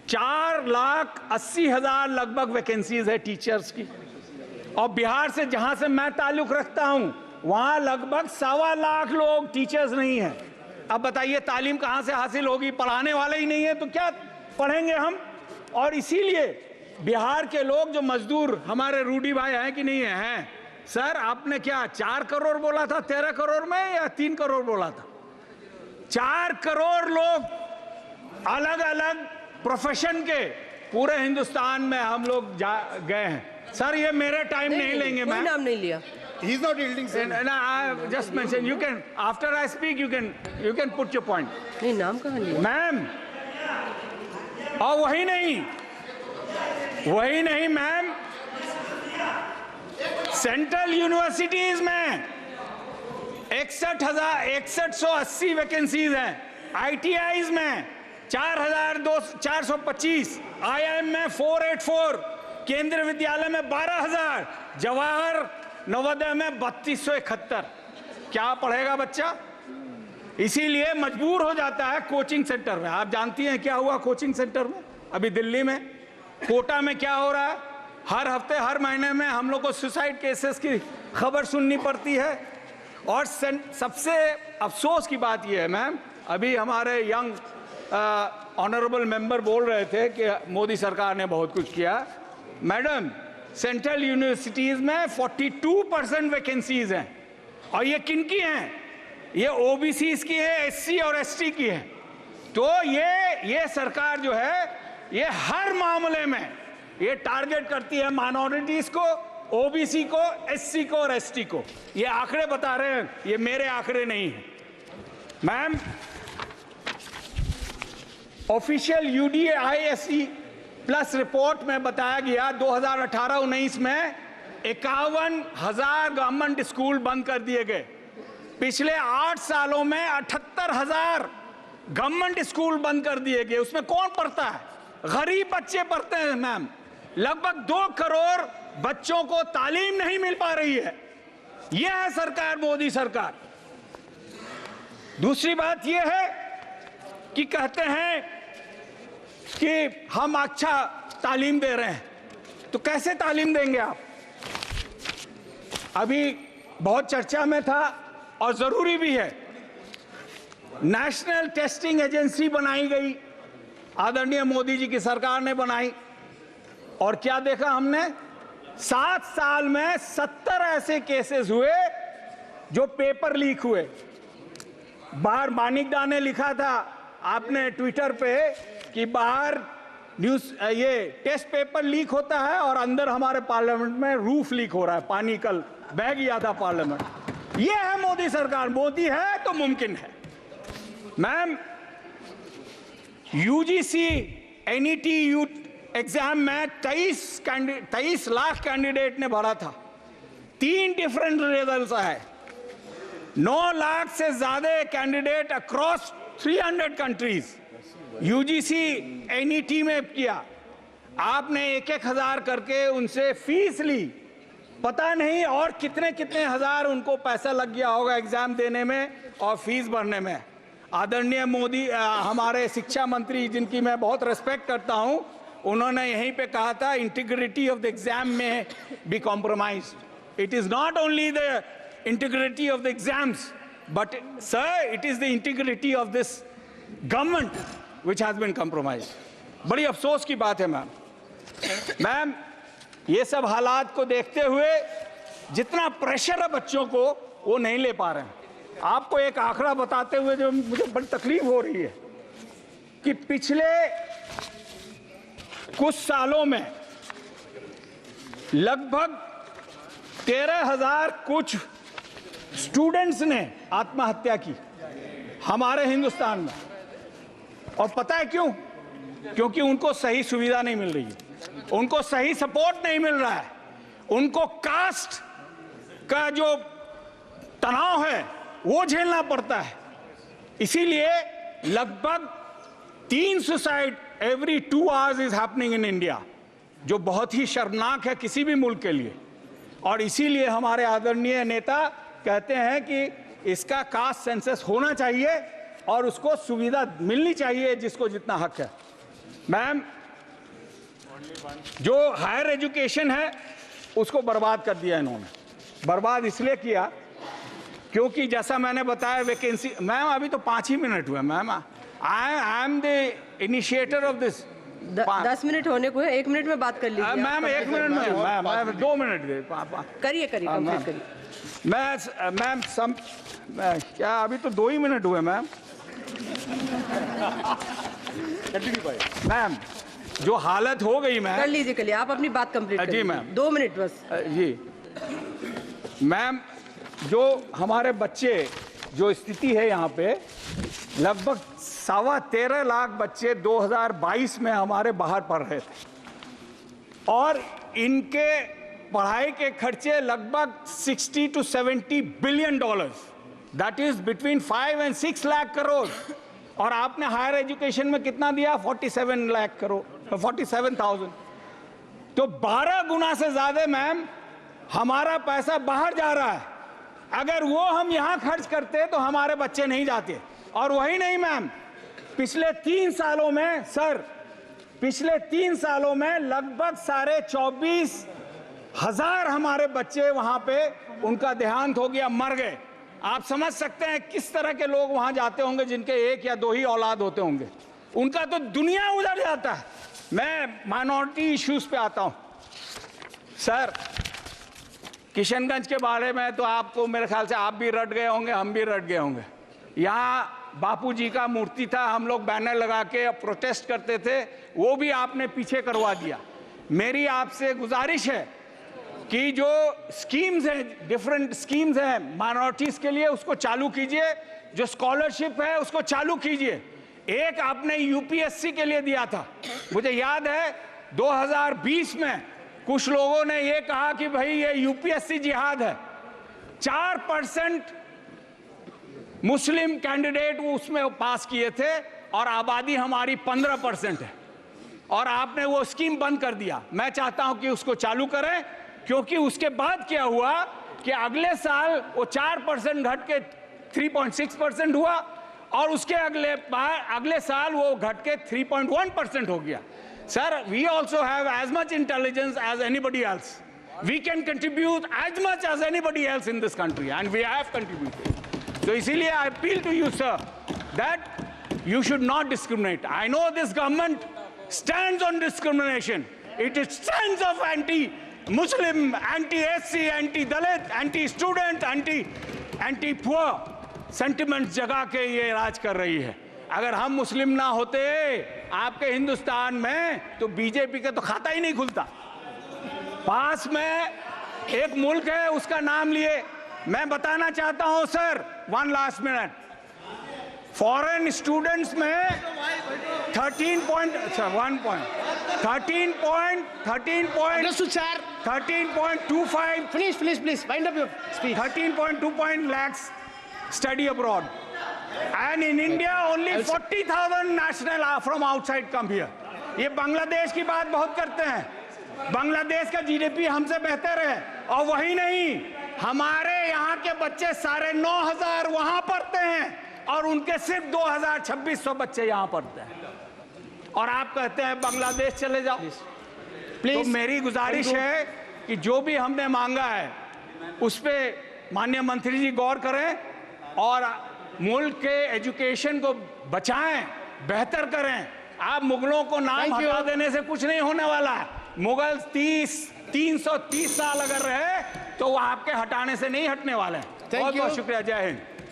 4,80,000 लगभग वैकेंसीज है टीचर्स की, और बिहार से जहां से मैं ताल्लुक रखता हूं वहां लगभग 1.25 लाख लोग टीचर्स नहीं है। अब बताइए तालीम कहां से हासिल होगी? पढ़ाने वाले ही नहीं है तो क्या पढ़ेंगे हम? और इसीलिए बिहार के लोग जो मजदूर हमारे रूडी भाई हैं कि नहीं हैं? सर आपने क्या 4 करोड़ बोला था 13 करोड़ में, या 3 करोड़ बोला था? 4 करोड़ लोग अलग अलग प्रोफेशन के पूरे हिंदुस्तान में हम लोग गए हैं। सर ये मेरे टाइम नहीं लेंगे। कोई नाम नहीं लिया। He is not yielding, sir. No, I just mentioned. You can, after I speak, you can put your point. नहीं, नाम कहाँ लिया? मैम, और वही नहीं मैम, सेंट्रल यूनिवर्सिटीज में 6180 वैकेंसीज हैं, ITIs में 4,425, IIM में 484, केंद्रीय विद्यालय में 12,000, जवाहर नवोदय में 3271। क्या पढ़ेगा बच्चा? इसीलिए मजबूर हो जाता है कोचिंग सेंटर में। आप जानती हैं क्या हुआ कोचिंग सेंटर में अभी दिल्ली में? कोटा में क्या हो रहा है? हर हफ्ते हर महीने में हम लोग को सुसाइड केसेस की खबर सुननी पड़ती है। और सबसे अफसोस की बात यह है मैम, अभी हमारे यंग ऑनरेबल मेंबर बोल रहे थे कि मोदी सरकार ने बहुत कुछ किया। मैडम, सेंट्रल यूनिवर्सिटीज में 42% वैकेंसीज हैं, और ये किनकी हैं? ये OBCs की है, SC और ST की है। तो ये सरकार जो है ये हर मामले में ये टारगेट करती है माइनॉरिटीज को, OBC को, SC को और ST को। ये आंकड़े बता रहे हैं, ये मेरे आंकड़े नहीं हैं ma'am. Official UDISE plus report में बताया गया 2018-19 में 51,000 गवर्नमेंट स्कूल बंद कर दिए गए। पिछले 8 सालों में 78,000 गवर्नमेंट स्कूल बंद कर दिए गए। उसमें कौन पढ़ता है? गरीब बच्चे पढ़ते हैं मैम। लगभग 2 करोड़ बच्चों को तालीम नहीं मिल पा रही है। यह है सरकार, मोदी सरकार। दूसरी बात यह है कि कहते हैं कि हम अच्छा तालीम दे रहे हैं, तो कैसे तालीम देंगे आप? अभी बहुत चर्चा में था और जरूरी भी है, नेशनल टेस्टिंग एजेंसी बनाई गई, आदरणीय मोदी जी की सरकार ने बनाई, और क्या देखा हमने? 7 साल में 70 ऐसे केसेस हुए जो पेपर लीक हुए। बाहर मानिकदा ने लिखा था आपने ट्विटर पे कि बाहर न्यूज ये टेस्ट पेपर लीक होता है और अंदर हमारे पार्लियामेंट में रूफ लीक हो रहा है, पानी कल बह गया था पार्लियामेंट। ये है मोदी सरकार। मोदी है तो मुमकिन है मैम। UGC NET एग्जाम में 23 लाख कैंडिडेट ने भरा था, 3 डिफरेंट रिजल्ट्स आए। 9 लाख से ज्यादा candidate across 300 countries UGC NET में किया। आपने 1-1 हजार करके उनसे फीस ली, पता नहीं और कितने हजार उनको पैसा लग गया होगा एग्जाम देने में और फीस भरने में। आदरणीय मोदी हमारे शिक्षा मंत्री, जिनकी मैं बहुत रेस्पेक्ट करता हूं, उन्होंने यहीं पे कहा था इंटीग्रिटी ऑफ द एग्जाम में be compromised. It is not only the integrity of the exams, but sir it is the integrity of this government which has been compromised। बड़ी अफसोस की बात है मैम। ये सब हालात को देखते हुए जितना प्रेशर है बच्चों को वो नहीं ले पा रहे हैं। आपको एक आंकड़ा बताते हुए जो मुझे बड़ी तकलीफ हो रही है कि पिछले कुछ सालों में लगभग 13,000 कुछ स्टूडेंट्स ने आत्महत्या की हमारे हिंदुस्तान में। और पता है क्यों? क्योंकि उनको सही सुविधा नहीं मिल रही है, उनको सही सपोर्ट नहीं मिल रहा है, उनको कास्ट का जो तनाव है वो झेलना पड़ता है। इसीलिए लगभग 3 suicide every 2 hours is happening in India, जो बहुत ही शर्मनाक है किसी भी मुल्क के लिए। और इसीलिए हमारे आदरणीय नेता कहते हैं कि इसका कास्ट सेंसस होना चाहिए और उसको सुविधा मिलनी चाहिए जिसको जितना हक है। मैम जो हायर एजुकेशन है उसको बर्बाद कर दिया इन्होंने। बर्बाद इसलिए किया क्योंकि जैसा मैंने बताया वैकेंसी, मैम अभी तो 5 ही मिनट हुए ma'am, I am the initiator of this. 10 minute होने को है, 1 मिनट में बात कर लीजिए मैम 1 मिनट में, मैम 2 मिनट दे करिए कंप्लीट करिए। मैम क्या अभी तो 2 ही मिनट हुए मैम। मैम जो हालत हो गई मैम, कर लीजिए कर लीजिए, आप अपनी बात कंप्लीट करिए। जी मैम 2 मिनट बस। जी मैम, जो हमारे बच्चे, जो स्थिति है यहाँ पे, लगभग 13.25 लाख बच्चे 2022 में हमारे बाहर पढ़ रहे थे और इनके पढ़ाई के खर्चे लगभग 60 to 70 billion dollars, that is between 5 and 6 lakh crore. और आपने हायर एजुकेशन में कितना दिया? 47 लाख करोड़, 47,000। तो 12 गुना से ज्यादा मैम हमारा पैसा बाहर जा रहा है। अगर वो हम यहां खर्च करते तो हमारे बच्चे नहीं जाते। और वही नहीं मैम, पिछले 3 सालों में सर, पिछले 3 सालों में लगभग 24,500 हमारे बच्चे वहां पे उनका देहांत हो गया, मर गए। आप समझ सकते हैं किस तरह के लोग वहां जाते होंगे जिनके 1 या 2 ही औलाद होते होंगे, उनका तो दुनिया उधर जाता है। मैं माइनॉरिटी इश्यूज पे आता हूं सर। किशनगंज के बारे में तो आपको मेरे ख्याल से आप भी रट गए होंगे, हम भी रट गए होंगे। यहाँ बापूजी का मूर्ति था, हम लोग बैनर लगा के प्रोटेस्ट करते थे, वो भी आपने पीछे करवा दिया। मेरी आपसे गुजारिश है कि जो स्कीम्स हैं, डिफरेंट स्कीम्स हैं माइनॉरिटीज के लिए, उसको चालू कीजिए। जो स्कॉलरशिप है उसको चालू कीजिए। एक आपने यूपीएससी के लिए दिया था, मुझे याद है 2020 में कुछ लोगों ने ये कहा कि भाई ये यूपीएससी जिहाद है। 4% मुस्लिम कैंडिडेट वो उसमें पास किए थे और आबादी हमारी 15% है, और आपने वो स्कीम बंद कर दिया। मैं चाहता हूं कि उसको चालू करें, क्योंकि उसके बाद क्या हुआ कि अगले साल वो 4% घट के 3.6% हुआ और उसके अगले साल वो घट के 3.1% हो गया। Sir, we also have as much intelligence as anybody else. We can contribute as much as anybody else in this country, and we have contributed. So, इसीलिए I appeal to you, sir, that you should not discriminate. I know this government stands on discrimination. It stands of anti-Muslim, anti-SC, anti-Dalit, anti-student, anti-poor sentiments जगा के ये राज कर रही है। अगर हम मुस्लिम ना होते आपके हिंदुस्तान में तो बीजेपी का तो खाता ही नहीं खुलता। पास में एक मुल्क है, उसका नाम लिए मैं बताना चाहता हूं sir, 1 last minute. Foreign students में 13.25 Please, wind up your speech. 13.2 lakhs study abroad. And in India, only 40,000 national are from outside come here. ये बांग्लादेश की बात बहुत करते हैं। बांग्लादेश का जीडीपी हमसे बेहतर है, और वही नहीं, हमारे यहाँ के बच्चे 9,500 वहाँ पढ़ते हैं और उनके सिर्फ 2,2600 बच्चे यहाँ पढ़ते हैं, और आप कहते हैं बांग्लादेश चले जाओ। तो मेरी गुजारिश है कि जो भी हमने मांगा है उस पर माननीय मंत्री जी गौर करें और मुल्क के एजुकेशन को बचाएं, बेहतर करें। आप मुगलों को नाम हटा देने से कुछ नहीं होने वाला है। मुगल 330 साल अगर रहे तो वो आपके हटाने से नहीं हटने वाले हैं। बहुत बहुत शुक्रिया। जय हिंद।